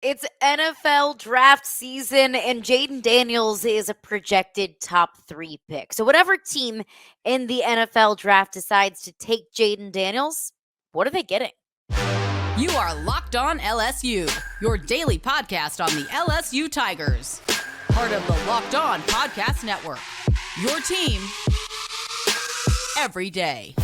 It's NFL draft season, and Jayden Daniels is a projected top 3 pick. So, whatever team in the NFL draft decides to take Jayden Daniels, what are they getting? You are Locked On LSU, your daily podcast on the LSU Tigers. Part of the Locked On Podcast Network. Your team every day.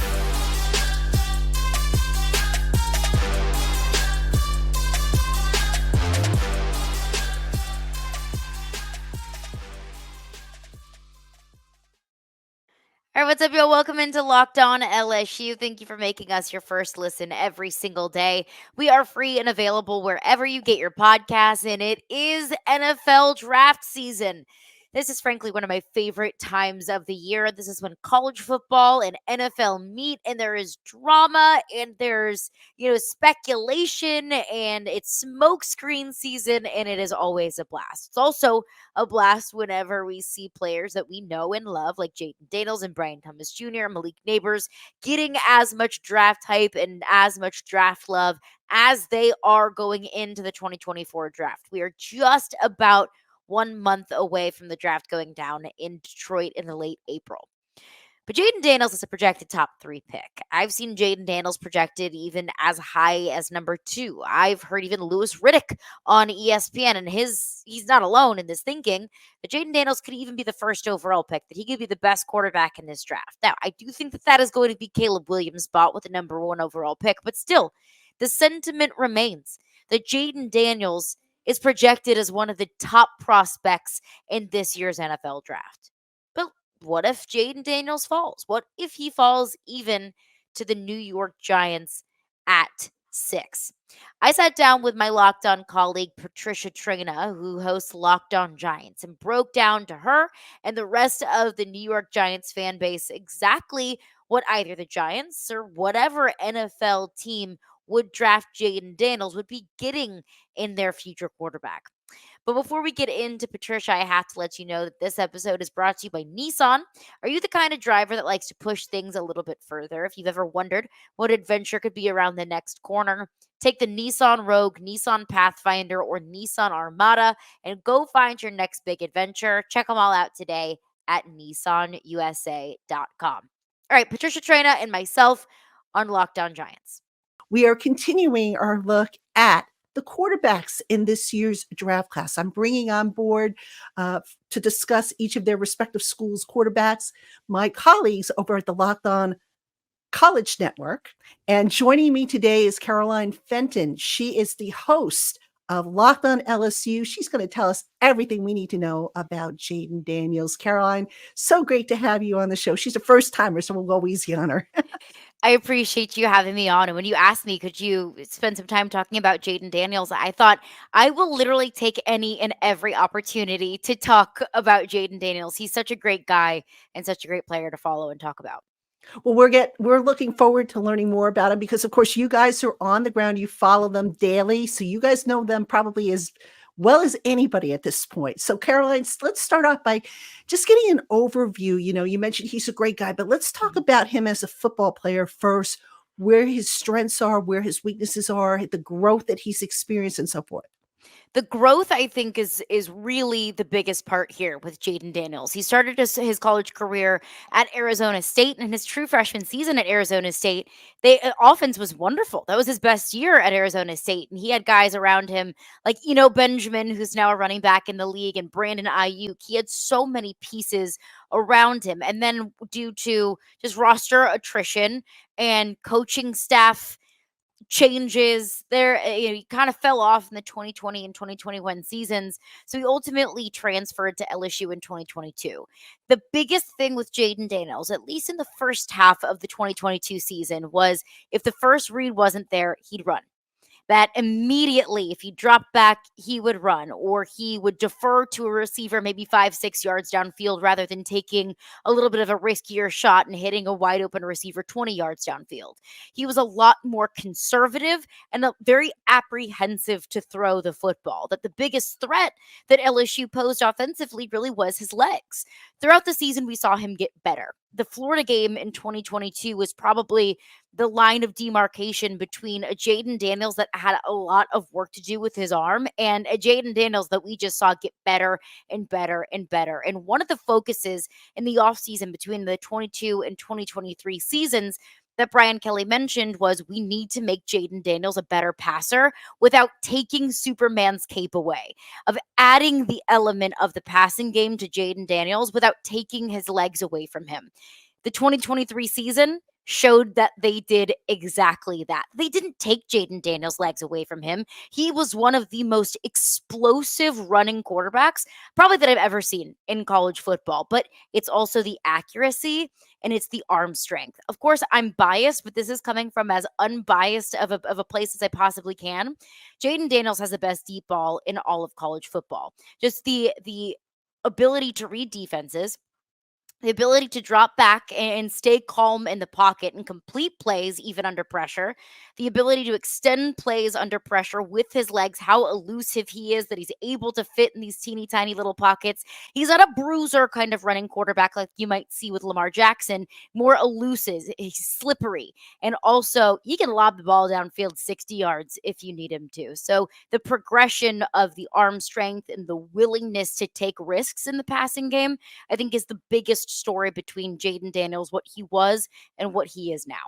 All right, what's up, y'all? Welcome into Locked On LSU. Thank you for making us your first listen every single day. We are free and available wherever you get your podcasts, and it is NFL draft season. This is frankly one of my favorite times of the year. This is when college football and NFL meet, and there is drama, and there's, speculation, and it's smokescreen season, and it is always a blast. It's also a blast whenever we see players that we know and love, like Jayden Daniels and Brian Thomas Jr., Malik Neighbors, getting as much draft hype and as much draft love as they are going into the 2024 draft. We are just about 1 month away from the draft going down in Detroit in the late April. But Jayden Daniels is a projected top 3 pick. I've seen Jayden Daniels projected even as high as number 2. I've heard even Louis Riddick on ESPN, and he's not alone in this thinking, that Jayden Daniels could even be the first overall pick, that he could be the best quarterback in this draft. Now, I do think that is going to be Caleb Williams' spot with the number 1 overall pick, but still, the sentiment remains that Jayden Daniels is projected as one of the top prospects in this year's NFL draft. But what if Jayden Daniels falls? What if he falls even to the New York Giants at 6? I sat down with my Locked On colleague, Patricia Traina, who hosts Locked On Giants, and broke down to her and the rest of the New York Giants fan base exactly what either the Giants or whatever NFL team would draft Jayden Daniels would be getting in their future quarterback. But before we get into Patricia, I have to let you know that this episode is brought to you by Nissan. Are you the kind of driver that likes to push things a little bit further? If you've ever wondered what adventure could be around the next corner, take the Nissan Rogue, Nissan Pathfinder, or Nissan Armada and go find your next big adventure. Check them all out today at nissanusa.com. All right, Patricia Traina and myself on Locked On Giants. We are continuing our look at the quarterbacks in this year's draft class. I'm bringing on board to discuss each of their respective schools' quarterbacks, my colleagues over at the Locked On College Network. And joining me today is Caroline Fenton. She is the host of Locked On LSU. She's going to tell us everything we need to know about Jayden Daniels. Caroline, so great to have you on the show. She's a first timer, so we'll go easy on her. I appreciate you having me on. And when you asked me, could you spend some time talking about Jayden Daniels, I thought I will literally take any and every opportunity to talk about Jayden Daniels. He's such a great guy and such a great player to follow and talk about. Well, we're looking forward to learning more about him because, of course, you guys are on the ground. You follow them daily, so you guys know them probably as well as anybody at this point. So, Caroline, let's start off by just getting an overview. You mentioned he's a great guy, but let's talk about him as a football player first, where his strengths are, where his weaknesses are, the growth that he's experienced, and so forth. The growth, I think, is really the biggest part here with Jayden Daniels. He started his college career at Arizona State, and his true freshman season at Arizona State, offense was wonderful. That was his best year at Arizona State, and he had guys around him like Benjamin, who's now a running back in the league, and Brandon Ayuk. He had so many pieces around him, and then due to just roster attrition and coaching staff changes there, he kind of fell off in the 2020 and 2021 seasons. So he ultimately transferred to LSU in 2022. The biggest thing with Jayden Daniels, at least in the first half of the 2022 season, was if the first read wasn't there, he'd run. That immediately, if he dropped back, he would run, or he would defer to a receiver maybe 5-6 yards downfield rather than taking a little bit of a riskier shot and hitting a wide open receiver 20 yards downfield. He was a lot more conservative and very apprehensive to throw the football. That the biggest threat that LSU posed offensively really was his legs. Throughout the season, we saw him get better. the Florida game in 2022 was probably the line of demarcation between a Jayden Daniels that had a lot of work to do with his arm and a Jayden Daniels that we just saw get better and better and better. And one of the focuses in the offseason between the 22 and 2023 seasons that Brian Kelly mentioned was we need to make Jayden Daniels a better passer without taking Superman's cape away, of adding the element of the passing game to Jayden Daniels without taking his legs away from him. The 2023 season showed that they did exactly that. They didn't take Jayden Daniels' legs away from him. He was one of the most explosive running quarterbacks probably that I've ever seen in college football, but it's also the accuracy and it's the arm strength. Of course, I'm biased, but this is coming from as unbiased of a place as I possibly can. Jayden Daniels has the best deep ball in all of college football. Just the ability to read defenses, the ability to drop back and stay calm in the pocket and complete plays even under pressure, the ability to extend plays under pressure with his legs, how elusive he is, that he's able to fit in these teeny tiny little pockets. He's not a bruiser kind of running quarterback like you might see with Lamar Jackson, more elusive, he's slippery, and also he can lob the ball downfield 60 yards if you need him to. So the progression of the arm strength and the willingness to take risks in the passing game, I think, is the biggest story between Jayden Daniels, what he was and what he is now.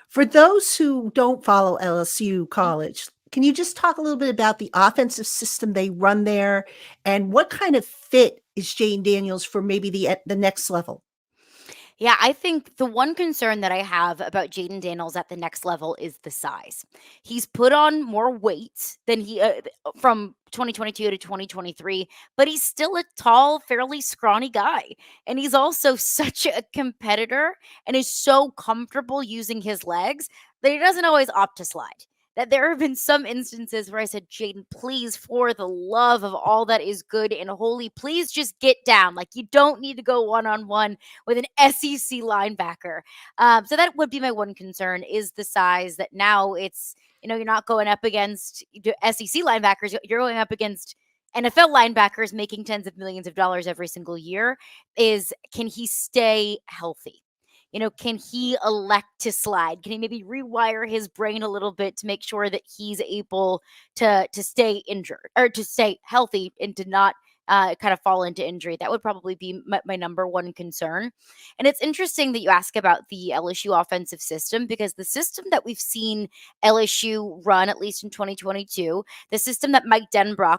For those who don't follow LSU college, can you just talk a little bit about the offensive system they run there and what kind of fit is Jayden Daniels for maybe the next level? Yeah, I think the one concern that I have about Jayden Daniels at the next level is the size. He's put on more weight than he from 2022 to 2023, but he's still a tall, fairly scrawny guy. And he's also such a competitor and is so comfortable using his legs that he doesn't always opt to slide. That there have been some instances where I said, Jayden, please, for the love of all that is good and holy, please just get down. Like, you don't need to go one on one with an SEC linebacker. So that would be my one concern is the size, that now it's, you're not going up against SEC linebackers. You're going up against NFL linebackers making tens of millions of dollars every single year. Can he stay healthy? Can he elect to slide? Can he maybe rewire his brain a little bit to make sure that he's able to stay injured or to stay healthy and to not kind of fall into injury? That would probably be my number one concern. And it's interesting that you ask about the LSU offensive system, because the system that we've seen LSU run, at least in 2022, the system that Mike Denbrock,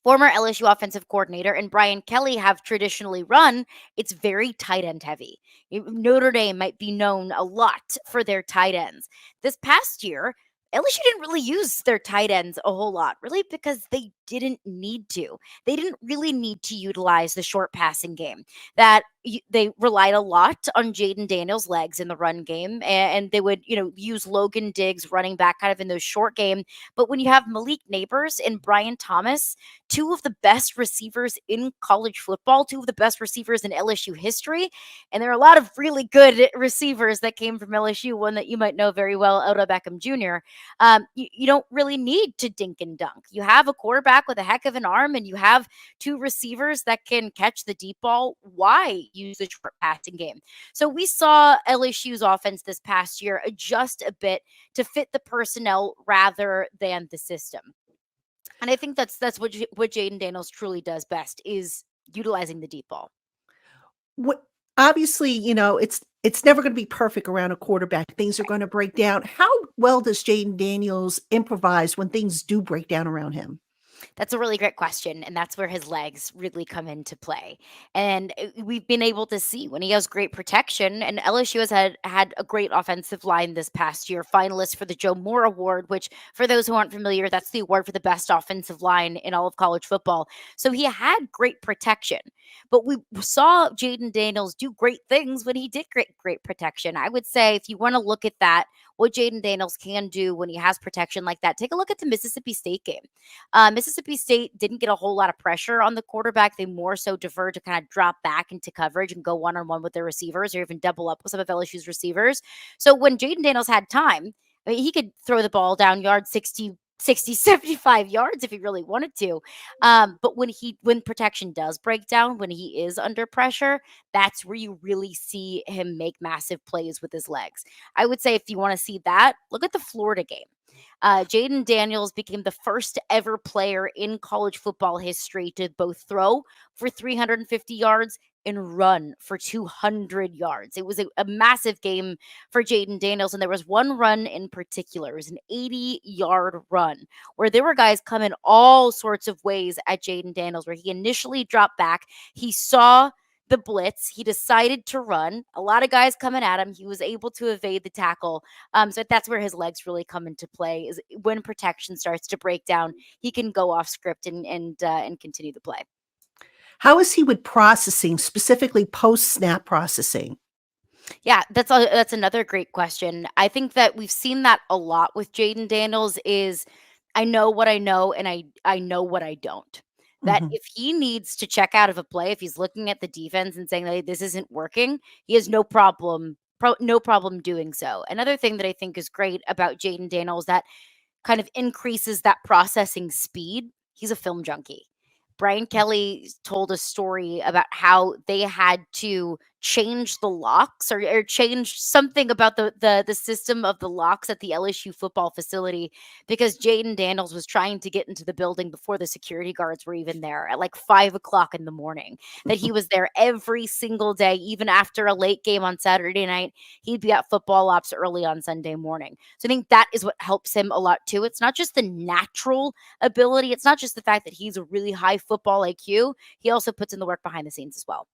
former LSU offensive coordinator, and Brian Kelly have traditionally run, it's very tight end heavy. Notre Dame might be known a lot for their tight ends. This past year, LSU didn't really use their tight ends a whole lot, really, because they didn't need to. They didn't really need to utilize the short passing game. They relied a lot on Jayden Daniels' legs in the run game, and they would, use Logan Diggs running back kind of in those short game. But when you have Malik Neighbors and Brian Thomas, two of the best receivers in college football, two of the best receivers in LSU history, and there are a lot of really good receivers that came from LSU, one that you might know very well, Odell Beckham Jr., you don't really need to dink and dunk. You have a quarterback with a heck of an arm, and you have two receivers that can catch the deep ball. Why use the short passing game? So we saw LSU's offense this past year adjust a bit to fit the personnel rather than the system. And I think that's what Jayden Daniels truly does best, is utilizing the deep ball. Obviously, it's never going to be perfect around a quarterback. Things are going to break down. How well does Jayden Daniels improvise when things do break down around him? That's a really great question, and that's where his legs really come into play. And we've been able to see when he has great protection, and LSU has had a great offensive line this past year, finalist for the Joe Moore Award, which, for those who aren't familiar, that's the award for the best offensive line in all of college football. So he had great protection, but we saw Jayden Daniels do great things when he did great protection. I would say if you want to look at that, what Jayden Daniels can do when he has protection like that, take a look at the Mississippi State game. Mississippi State didn't get a whole lot of pressure on the quarterback. They more so deferred to kind of drop back into coverage and go one-on-one with their receivers, or even double up with some of LSU's receivers. So when Jayden Daniels had time, I mean, he could throw the ball down yard 60, 60, 75 yards if he really wanted to. But when protection does break down, when he is under pressure, that's where you really see him make massive plays with his legs. I would say if you want to see that, look at the Florida game. Jayden Daniels became the first ever player in college football history to both throw for 350 yards and run for 200 yards. It was a massive game for Jayden Daniels, and there was one run in particular. It was an 80-yard run where there were guys coming all sorts of ways at Jayden Daniels, where he initially dropped back. He saw the blitz. He decided to run. A lot of guys coming at him. He was able to evade the tackle. So that's where his legs really come into play. Is when protection starts to break down, he can go off script and continue the play. How is he with processing, specifically post-snap processing? Yeah, that's another great question. I think that we've seen that a lot with Jayden Daniels is I know what I know and I know what I don't. That Mhm. if he needs to check out of a play, if he's looking at the defense and saying that this isn't working, he has no problem doing so. Another thing that I think is great about Jayden Daniels that kind of increases that processing speed. He's a film junkie. Brian Kelly told a story about how they had to change the locks or change something about the system of the locks at the LSU football facility because Jayden Daniels was trying to get into the building before the security guards were even there at like 5 o'clock in the morning. That he was there every single day, even after a late game on Saturday night. He'd be at football ops early on Sunday morning. So I think that is what helps him a lot too. It's not just the natural ability, it's not just the fact that he's a really high football IQ. He also puts in the work behind the scenes as well.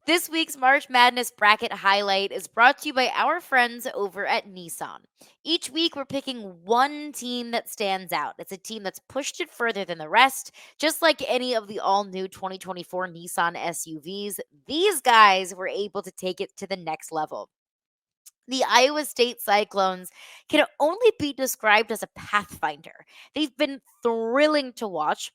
This week's March Madness bracket highlight is brought to you by our friends over at Nissan. Each week, we're picking one team that stands out. It's a team that's pushed it further than the rest, just like any of the all new 2024 Nissan SUVs. These guys were able to take it to the next level. The Iowa State Cyclones can only be described as a pathfinder. They've been thrilling to watch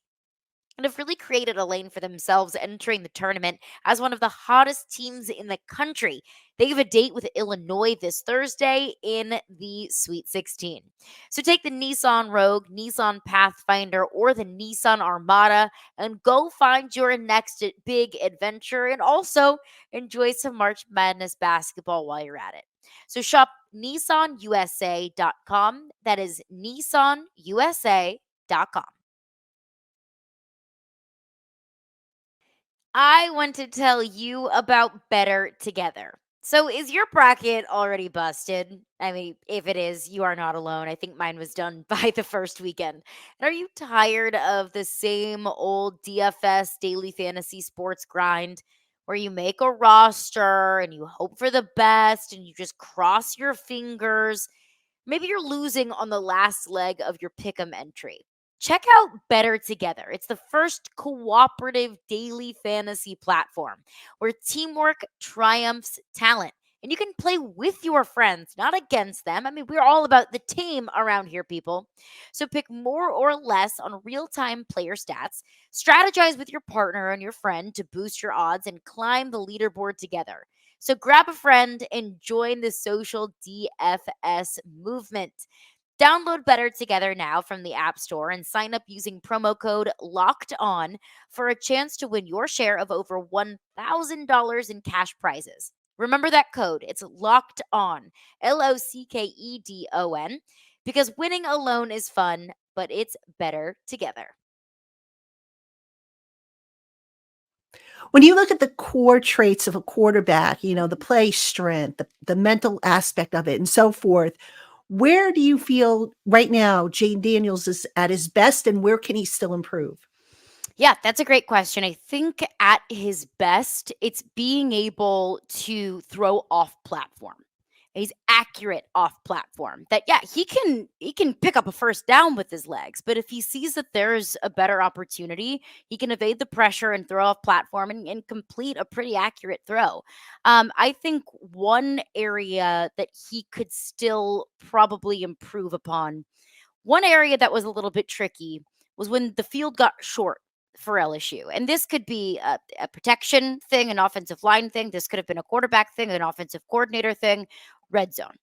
and have really created a lane for themselves entering the tournament as one of the hottest teams in the country. They have a date with Illinois this Thursday in the Sweet 16. So take the Nissan Rogue, Nissan Pathfinder, or the Nissan Armada and go find your next big adventure and also enjoy some March Madness basketball while you're at it. So shop nissanusa.com. That is nissanusa.com. I want to tell you about Better Together. So, is your bracket already busted? I mean, if it is, you are not alone. I think mine was done by the first weekend. And are you tired of the same old DFS daily fantasy sports grind where you make a roster and you hope for the best and you just cross your fingers? Maybe you're losing on the last leg of your pick'em entry. Check out Better Together. It's the first cooperative daily fantasy platform where teamwork triumphs talent. And you can play with your friends, not against them. I mean, we're all about the team around here, people. So pick more or less on real time player stats, strategize with your partner and your friend to boost your odds, and climb the leaderboard together. So grab a friend and join the social DFS movement. Download Better Together now from the App Store and sign up using promo code LOCKED ON for a chance to win your share of over $1,000 in cash prizes. Remember that code. It's LOCKED ON, LOCKEDON, because winning alone is fun, but it's better together. When you look at the core traits of a quarterback, the play strength, the mental aspect of it, and so forth, where do you feel right now Jayden Daniels is at his best, and where can he still improve? Yeah, that's a great question. I think at his best, it's being able to throw off platform. He's accurate off platform. That yeah, he can pick up a first down with his legs, but if he sees that there's a better opportunity, he can evade the pressure and throw off platform and complete a pretty accurate throw. I think one area that he could still probably improve upon, one area that was a little bit tricky was when the field got short for LSU. And this could be a protection thing, an offensive line thing. This could have been a quarterback thing, an offensive coordinator thing, red zone.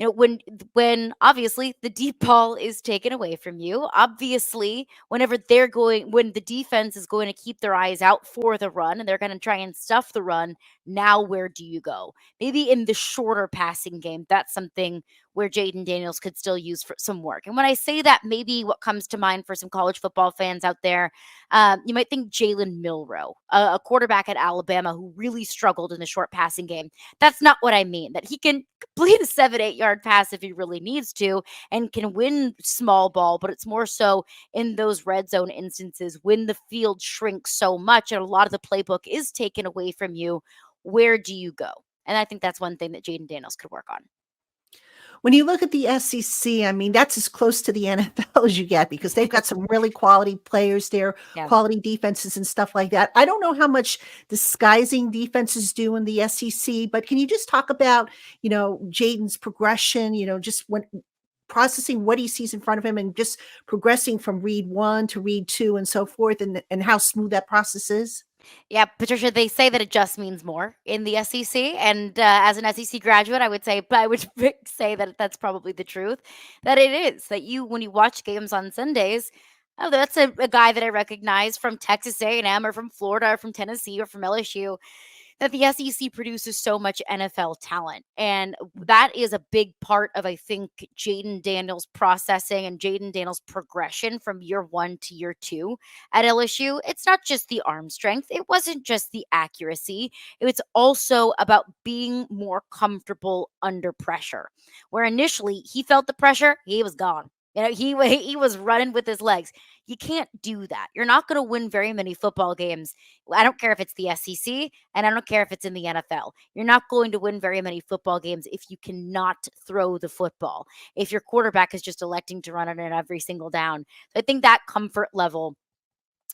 When obviously the deep ball is taken away from you, obviously when the defense is going to keep their eyes out for the run and they're going to try and stuff the run, now where do you go? Maybe in the shorter passing game, that's something where Jayden Daniels could still use for some work. And when I say that, maybe what comes to mind for some college football fans out there, you might think Jalen Milroe, a quarterback at Alabama who really struggled in the short passing game. That's not what I mean. That he can complete a 7-8 yard pass if he really needs to and can win small ball, but it's more so in those red zone instances when the field shrinks so much and a lot of the playbook is taken away from you. Where do you go? And I think that's one thing that Jayden Daniels could work on. When you look at the SEC, I mean, that's as close to the NFL as you get because they've got some really quality players there, Yeah. quality defenses and stuff like that. I don't know how much disguising defenses do in the SEC, but can you just talk about, Jayden's progression, just when processing what he sees in front of him and just progressing from read 1 to read 2 and so forth, and how smooth that process is? Yeah, Patricia, they say that it just means more in the SEC. And as an SEC graduate, I would say that that's probably the truth. That it is that when you watch games on Sundays, oh, that's a guy that I recognize from Texas A&M or from Florida or from Tennessee or from LSU. That the SEC produces so much NFL talent. And that is a big part of, I think, Jayden Daniels' processing and Jayden Daniels' progression from year 1 to year 2 at LSU. It's not just the arm strength, it wasn't just the accuracy. It's also about being more comfortable under pressure. Where initially he felt the pressure, he was gone. He was running with his legs. You can't do that. You're not going to win very many football games. I don't care if it's the SEC and I don't care if it's in the NFL. You're not going to win very many football games if you cannot throw the football, if your quarterback is just electing to run it in every single down. So I think that comfort level,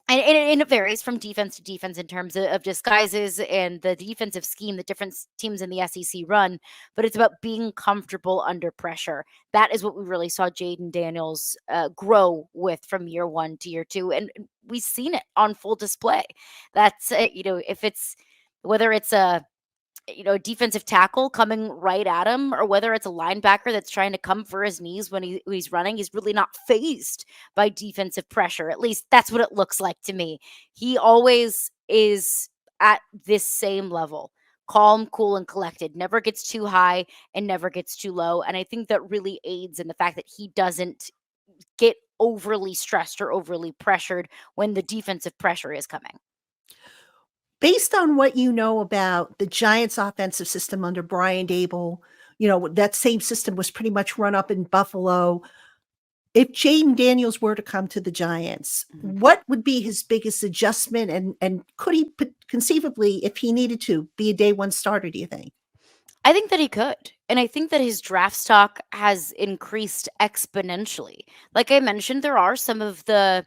and it varies from defense to defense in terms of disguises and the defensive scheme that different teams in the SEC run, but it's about being comfortable under pressure. That is what we really saw Jayden Daniels grow with from year 1 to year 2, and we've seen it on full display. That's if it's whether it's a defensive tackle coming right at him, or whether it's a linebacker that's trying to come for his knees when he's running, he's really not fazed by defensive pressure. At least that's what it looks like to me. He always is at this same level, calm, cool, and collected, never gets too high and never gets too low. And I think that really aids in the fact that he doesn't get overly stressed or overly pressured when the defensive pressure is coming. Based on what you know about the Giants' offensive system under Brian Dable, that same system was pretty much run up in Buffalo. If Jayden Daniels were to come to the Giants, what would be his biggest adjustment? And could he conceivably, if he needed to, be a day 1 starter, do you think? I think that he could. And I think that his draft stock has increased exponentially. Like I mentioned, there are some of the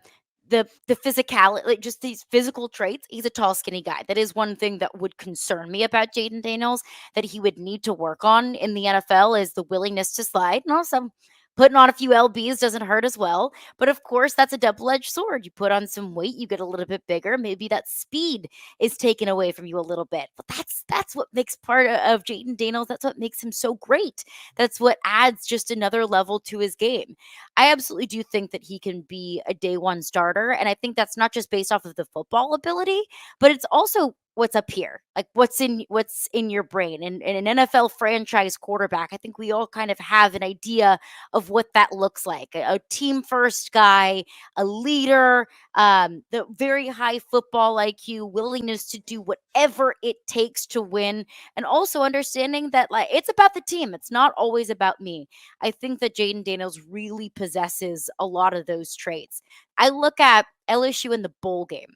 physicality, like just these physical traits. He's a tall, skinny guy. That is one thing that would concern me about Jayden Daniels, that he would need to work on in the NFL, is the willingness to slide. And also putting on a few LBs doesn't hurt as well. But of course, that's a double-edged sword. You put on some weight, you get a little bit bigger. Maybe that speed is taken away from you a little bit. But that's what makes part of Jayden Daniels. That's what makes him so great. That's what adds just another level to his game. I absolutely do think that he can be a day 1 starter. And I think that's not just based off of the football ability, but it's also what's up here, like what's in your brain. And an NFL franchise quarterback, I think we all kind of have an idea of what that looks like. A team first guy, a leader, the very high football IQ, willingness to do whatever it takes to win, and also understanding that like it's about the team. It's not always about me. I think that Jayden Daniels really possesses a lot of those traits. I look at LSU in the bowl game.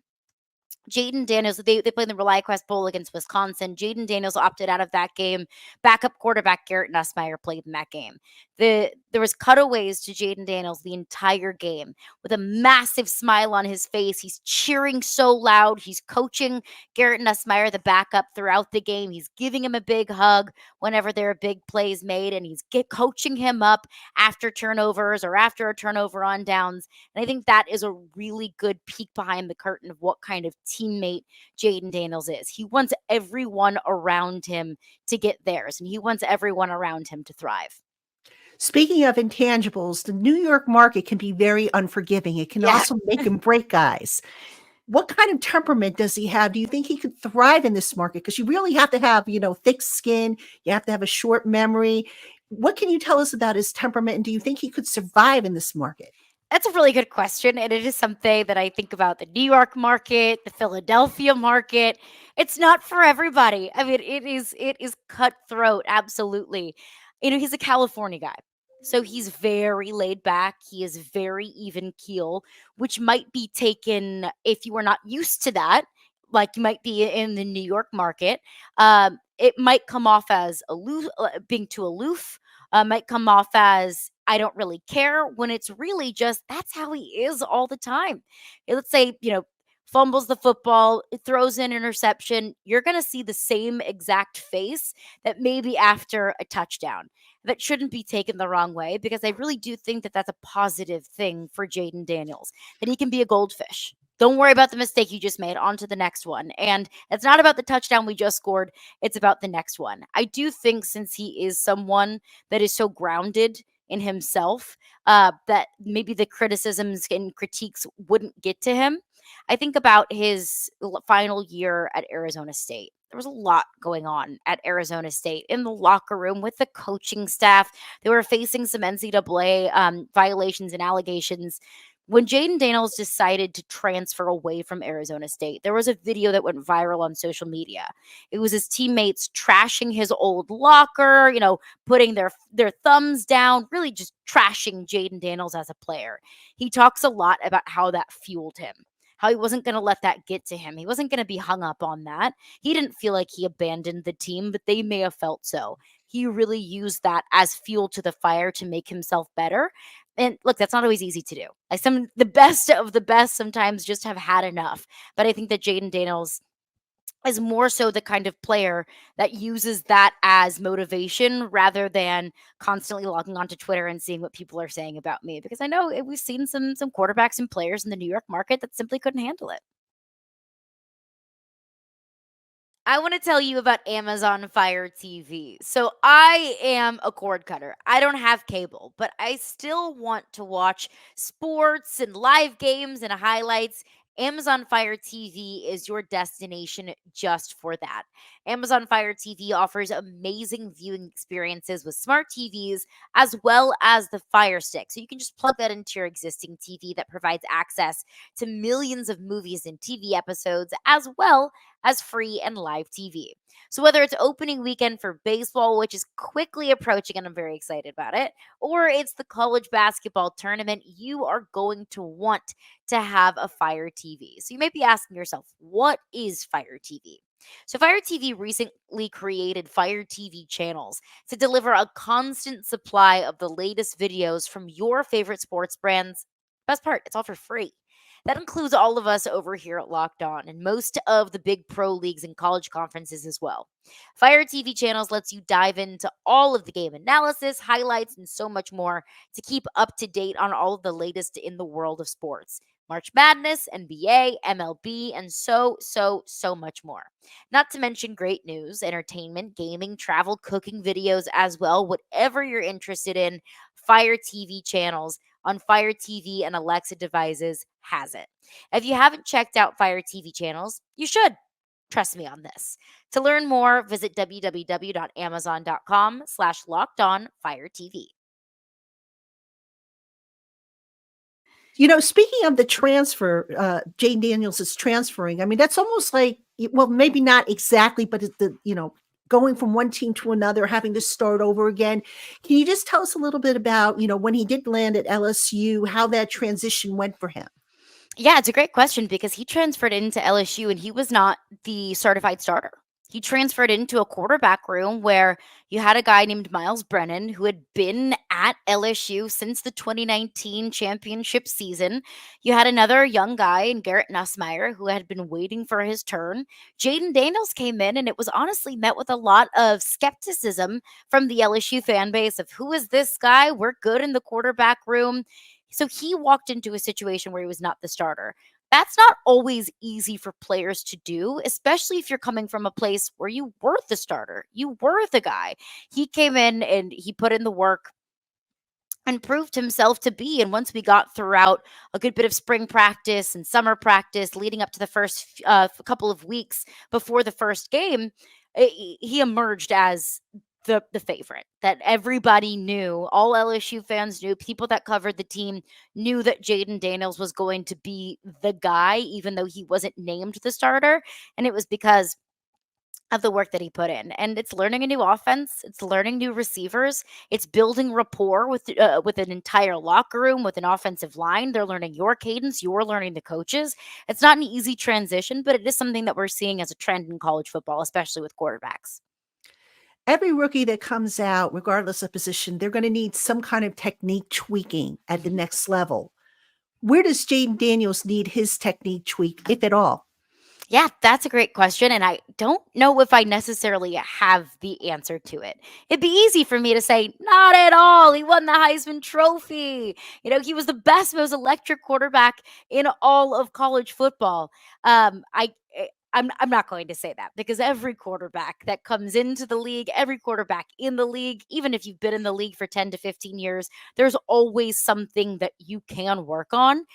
Jayden Daniels, they played in the ReliaQuest Bowl against Wisconsin. Jayden Daniels opted out of that game. Backup quarterback Garrett Nussmeier played in that game. There was cutaways to Jayden Daniels the entire game with a massive smile on his face. He's cheering so loud. He's coaching Garrett Nussmeier, the backup, throughout the game. He's giving him a big hug whenever there are big plays made, and he's coaching him up after turnovers or after a turnover on downs. And I think that is a really good peek behind the curtain of what kind of teammate Jayden Daniels is. He wants everyone around him to get theirs, and he wants everyone around him to thrive. Speaking of intangibles, the New York market can be very unforgiving. It can Yeah. also make and break guys. What kind of temperament does he have? Do you think he could thrive in this market? Because you really have to have, thick skin. You have to have a short memory. What can you tell us about his temperament? And do you think he could survive in this market? That's a really good question, and it is something that I think about the New York market, the Philadelphia market. It's not for everybody. I mean, it is cutthroat, absolutely. He's a California guy. So he's very laid back. He is very even keel, which might be taken if you are not used to that, like you might be in the New York market. It might come off as aloof, being too aloof, might come off as I don't really care when it's really just that's how he is all the time. Let's say, fumbles the football, it throws an interception, you're going to see the same exact face that maybe after a touchdown. That shouldn't be taken the wrong way because I really do think that that's a positive thing for Jayden Daniels, that he can be a goldfish. Don't worry about the mistake you just made. On to the next one. And it's not about the touchdown we just scored. It's about the next one. I do think since he is someone that is so grounded in himself, that maybe the criticisms and critiques wouldn't get to him. I think about his final year at Arizona State. There was a lot going on at Arizona State in the locker room with the coaching staff. They were facing some NCAA violations and allegations. When Jayden Daniels decided to transfer away from Arizona State, there was a video that went viral on social media. It was his teammates trashing his old locker, putting their thumbs down, really just trashing Jayden Daniels as a player. He talks a lot about how that fueled him, how he wasn't going to let that get to him. He wasn't going to be hung up on that. He didn't feel like he abandoned the team, but they may have felt so. He really used that as fuel to the fire to make himself better. And look, that's not always easy to do. Like the best of the best sometimes just have had enough. But I think that Jayden Daniels is more so the kind of player that uses that as motivation rather than constantly logging onto Twitter and seeing what people are saying about me. Because I know we've seen some quarterbacks and players in the New York market that simply couldn't handle it. I want to tell you about Amazon Fire TV. So I am a cord cutter. I don't have cable, but I still want to watch sports and live games and highlights. Amazon Fire TV is your destination just for that. Amazon Fire TV offers amazing viewing experiences with smart TVs as well as the Fire Stick. So you can just plug that into your existing TV that provides access to millions of movies and TV episodes as well as free and live TV. So whether it's opening weekend for baseball, which is quickly approaching and I'm very excited about it, or it's the college basketball tournament, you are going to want to have a Fire TV. So you might be asking yourself, what is Fire TV? So Fire TV recently created Fire TV channels to deliver a constant supply of the latest videos from your favorite sports brands. Best part, it's all for free. That includes all of us over here at Locked On and most of the big pro leagues and college conferences as well. Fire TV channels lets you dive into all of the game analysis, highlights, and so much more to keep up to date on all of the latest in the world of sports. March Madness, NBA, MLB, and so much more. Not to mention great news, entertainment, gaming, travel, cooking videos as well. Whatever you're interested in, Fire TV channels on Fire TV and Alexa devices has it. If you haven't checked out Fire TV channels, you should. Trust me on this. To learn more, visit www.amazon.com/lockedonfiretv. Speaking of the transfer, Jane Daniels is transferring. I mean, that's almost like, well, maybe not exactly, but it's going from one team to another, having to start over again. Can you just tell us a little bit about, when he did land at LSU, how that transition went for him? Yeah, it's a great question because he transferred into LSU and he was not the certified starter. He transferred into a quarterback room where you had a guy named Miles Brennan who had been at LSU since the 2019 championship season. You had another young guy in Garrett Nussmeier who had been waiting for his turn. Jayden Daniels came in and it was honestly met with a lot of skepticism from the LSU fan base of who is this guy? We're good in the quarterback room. So he walked into a situation where he was not the starter. That's not always easy for players to do, especially if you're coming from a place where you were the starter. You were the guy. He came in and he put in the work. and proved himself to be. And once we got throughout a good bit of spring practice and summer practice leading up to the first couple of weeks before the first game, he emerged as the favorite that everybody knew. All LSU fans knew, people that covered the team knew that Jayden Daniels was going to be the guy, even though he wasn't named the starter. And it was because of the work that he put in. And it's learning a new offense, it's learning new receivers, it's building rapport with an entire locker room, with an offensive line. They're learning your cadence, you're learning the coaches. It's not an easy transition, but it is something that we're seeing as a trend in college football, especially with quarterbacks. Every rookie that comes out, regardless of position, they're going to need some kind of technique tweaking at the next level. Where does Jayden Daniels need his technique tweak, if at all? Yeah, that's a great question. And I don't know if I necessarily have the answer to it. It'd be easy for me to say, not at all. He won the Heisman Trophy. He was the best, most electric quarterback in all of college football. I'm not going to say that, because every quarterback that comes into the league, every quarterback in the league, even if you've been in the league for 10 to 15 years, there's always something that you can work on.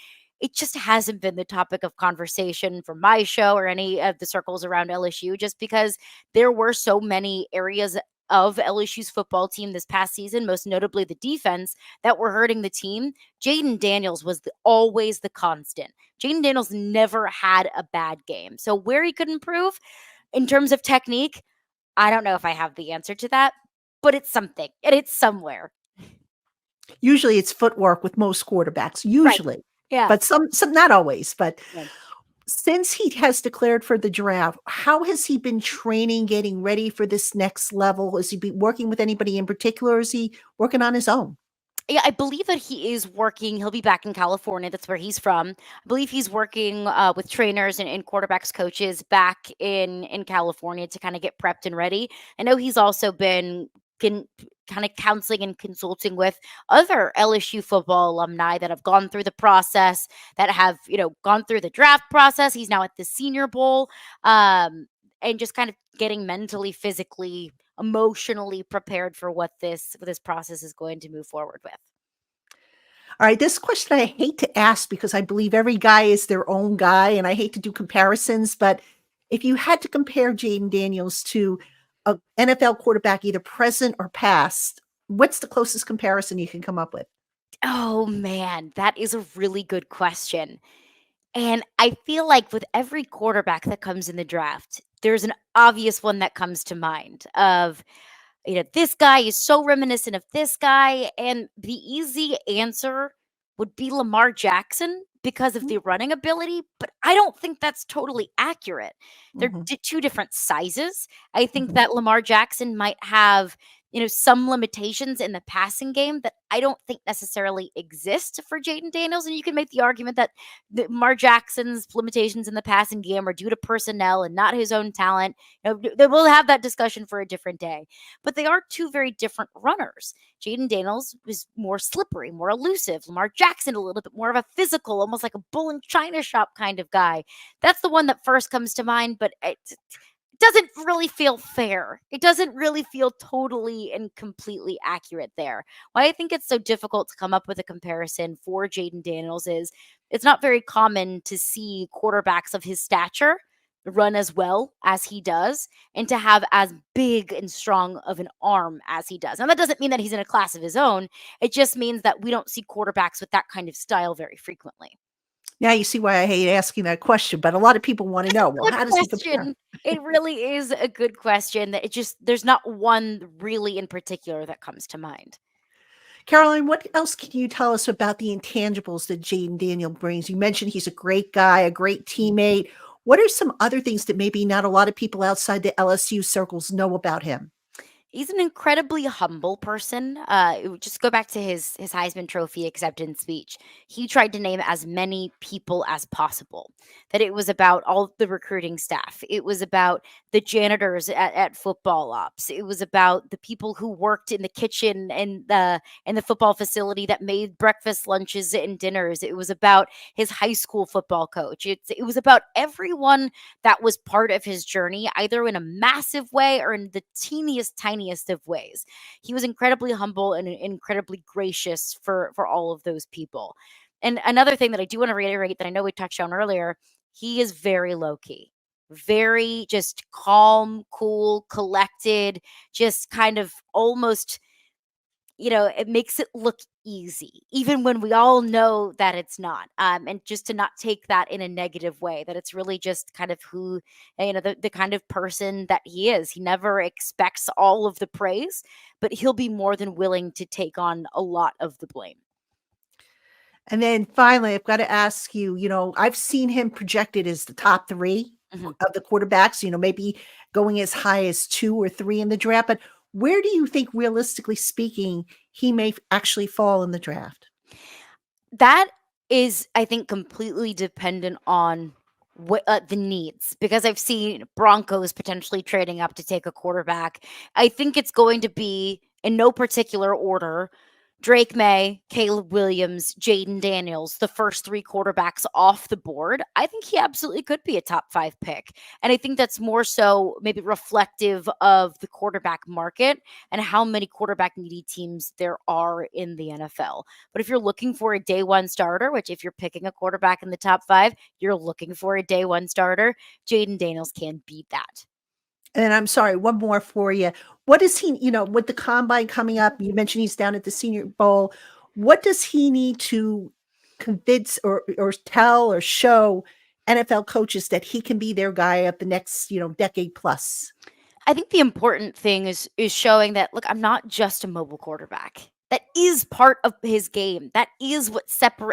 It just hasn't been the topic of conversation for my show or any of the circles around LSU, just because there were so many areas of LSU's football team this past season, most notably the defense, that were hurting the team. Jayden Daniels was always the constant. Jayden Daniels never had a bad game. So where he could improve in terms of technique, I don't know if I have the answer to that, but it's something and it's somewhere. Usually it's footwork with most quarterbacks, Right. usually. Yeah. But some not always. But Right. since he has declared for the draft, how has he been training, getting ready for this next level? Is he be working with anybody in particular? Or is he working on his own? Yeah, I believe that he is working. He'll be back in California. That's where he's from. I believe he's working with trainers and quarterbacks coaches back in California to kind of get prepped and ready. I know he's also been kind of counseling and consulting with other LSU football alumni that have gone through the process, that have gone through the draft process. He's now at the Senior Bowl, and just kind of getting mentally, physically, emotionally prepared for what this process is going to move forward with. All right, this question I hate to ask because I believe every guy is their own guy, and I hate to do comparisons, but if you had to compare Jayden Daniels to a NFL quarterback, either present or past, what's the closest comparison you can come up with? Oh man, that is a really good question. And I feel like with every quarterback that comes in the draft, there's an obvious one that comes to mind of, this guy is so reminiscent of this guy. And the easy answer would be Lamar Jackson because of the running ability. But I don't think that's totally accurate. They're Mhm, two different sizes. I think mhm. that Lamar Jackson might have, some limitations in the passing game that I don't think necessarily exist for Jayden Daniels. And you can make the argument that Lamar Jackson's limitations in the passing game are due to personnel and not his own talent. We'll have that discussion for a different day. But they are two very different runners. Jayden Daniels was more slippery, more elusive. Lamar Jackson, a little bit more of a physical, almost like a bull in china shop kind of guy. That's the one that first comes to mind, but it doesn't really feel fair. It doesn't really feel totally and completely accurate there. Why I think it's so difficult to come up with a comparison for Jayden Daniels is it's not very common to see quarterbacks of his stature run as well as he does and to have as big and strong of an arm as he does. And that doesn't mean that he's in a class of his own. It just means that we don't see quarterbacks with that kind of style very frequently. Now you see why I hate asking that question, but a lot of people wanna It's a know, well, good how does he compare? question. It really is a good question that there's not one really in particular that comes to mind. Caroline, what else can you tell us about the intangibles that Jayden Daniel brings? You mentioned he's a great guy, a great teammate. What are some other things that maybe not a lot of people outside the LSU circles know about him? He's an incredibly humble person. Just go back to his Heisman Trophy acceptance speech. He tried to name as many people as possible. That it was about all the recruiting staff. It was about the janitors at football ops. It was about the people who worked in the kitchen and the football facility that made breakfast, lunches, and dinners. It was about his high school football coach. It was about everyone that was part of his journey, either in a massive way or in the teeniest, tiniest funniest of ways. He was incredibly humble and incredibly gracious for all of those people. And another thing that I do want to reiterate that I know we touched on earlier, he is very low key, very just calm, cool, collected, just kind of almost, it makes it look easy, even when we all know that it's not. And just to not take that in a negative way, that it's really just kind of who, the kind of person that he is. He never expects all of the praise, but he'll be more than willing to take on a lot of the blame. And then finally, I've got to ask you, I've seen him projected as the top 3 Mhm. of the quarterbacks, maybe going as high as 2 or 3 in the draft. But where do you think, realistically speaking, he may actually fall in the draft? That is, I think, completely dependent on the needs, because I've seen Broncos potentially trading up to take a quarterback. I think it's going to be in no particular order: Drake Maye, Caleb Williams, Jayden Daniels, the first 3 quarterbacks off the board. I think he absolutely could be a top 5 pick. And I think that's more so maybe reflective of the quarterback market and how many quarterback needy teams there are in the NFL. But if you're looking for a day 1 starter, which if you're picking a quarterback in the top 5, you're looking for a day 1 starter, Jayden Daniels can beat that. And I'm sorry, one more for you. What does he, with the combine coming up, you mentioned he's down at the Senior Bowl. What does he need to convince or tell or show NFL coaches that he can be their guy of the next, decade plus? I think the important thing is showing that, look, I'm not just a mobile quarterback. That is part of his game. That is what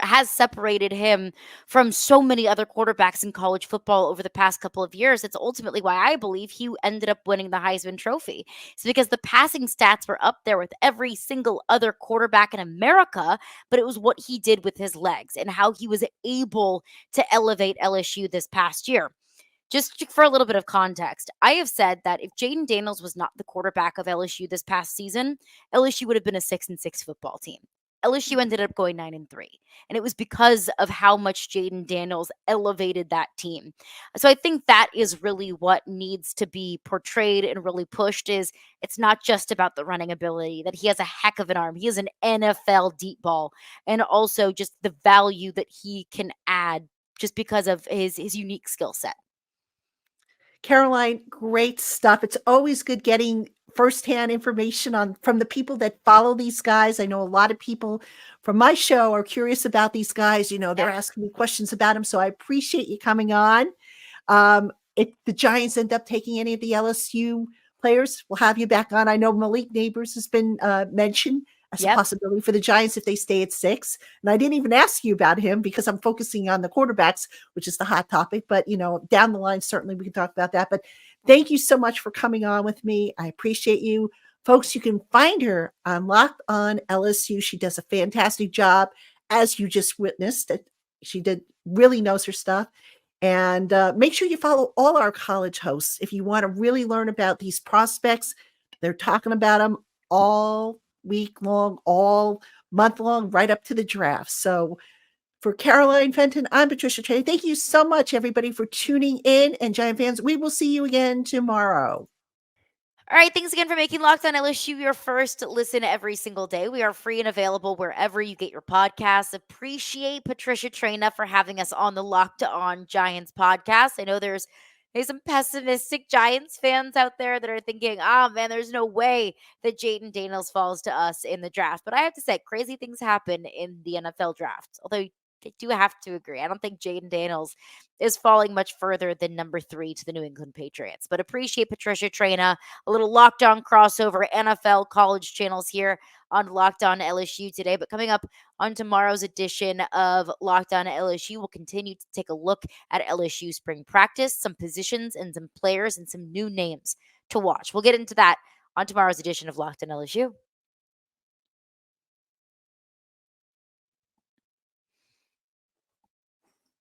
has separated him from so many other quarterbacks in college football over the past couple of years. It's ultimately why I believe he ended up winning the Heisman Trophy. It's because the passing stats were up there with every single other quarterback in America, but it was what he did with his legs and how he was able to elevate LSU this past year. Just for a little bit of context, I have said that if Jayden Daniels was not the quarterback of LSU this past season, LSU would have been a 6-6 football team. LSU ended up going 9-3, and it was because of how much Jayden Daniels elevated that team. So I think that is really what needs to be portrayed and really pushed. Is it's not just about the running ability, that he has a heck of an arm. He is an NFL deep ball, and also just the value that he can add just because of his unique skill set. Caroline, great stuff. It's always good getting firsthand information from the people that follow these guys. I know a lot of people from my show are curious about these guys. They're asking me questions about them. So I appreciate you coming on. If the Giants end up taking any of the LSU players, we'll have you back on. I know Malik Neighbors has been mentioned as a possibility for the Giants if they stay at 6. And I didn't even ask you about him because I'm focusing on the quarterbacks, which is the hot topic. But, down the line, certainly we can talk about that. But thank you so much for coming on with me. I appreciate you. Folks, you can find her on Locked On LSU. She does a fantastic job, as you just witnessed. She really knows her stuff. And make sure you follow all our college hosts if you want to really learn about these prospects. They're talking about them all week long, all month long, right up to the draft. So for Caroline Fenton, I'm Patricia Traina. Thank you so much, everybody, for tuning in. And Giant fans, we will see you again tomorrow. All right, thanks again for making Locked On LSU your first listen every single day. We are free and available wherever you get your podcasts. Appreciate Patricia Traina for having us on the Locked On Giants podcast. I know there's some pessimistic Giants fans out there that are thinking, oh man, there's no way that Jayden Daniels falls to us in the draft. But I have to say, crazy things happen in the NFL draft. Although I do have to agree. I don't think Jayden Daniels is falling much further than number 3 to the New England Patriots. But appreciate Patricia Traina, a little Locked On crossover NFL college channels here on Locked On LSU today. But coming up on tomorrow's edition of Locked On LSU, we'll continue to take a look at LSU spring practice, some positions and some players and some new names to watch. We'll get into that on tomorrow's edition of Locked On LSU.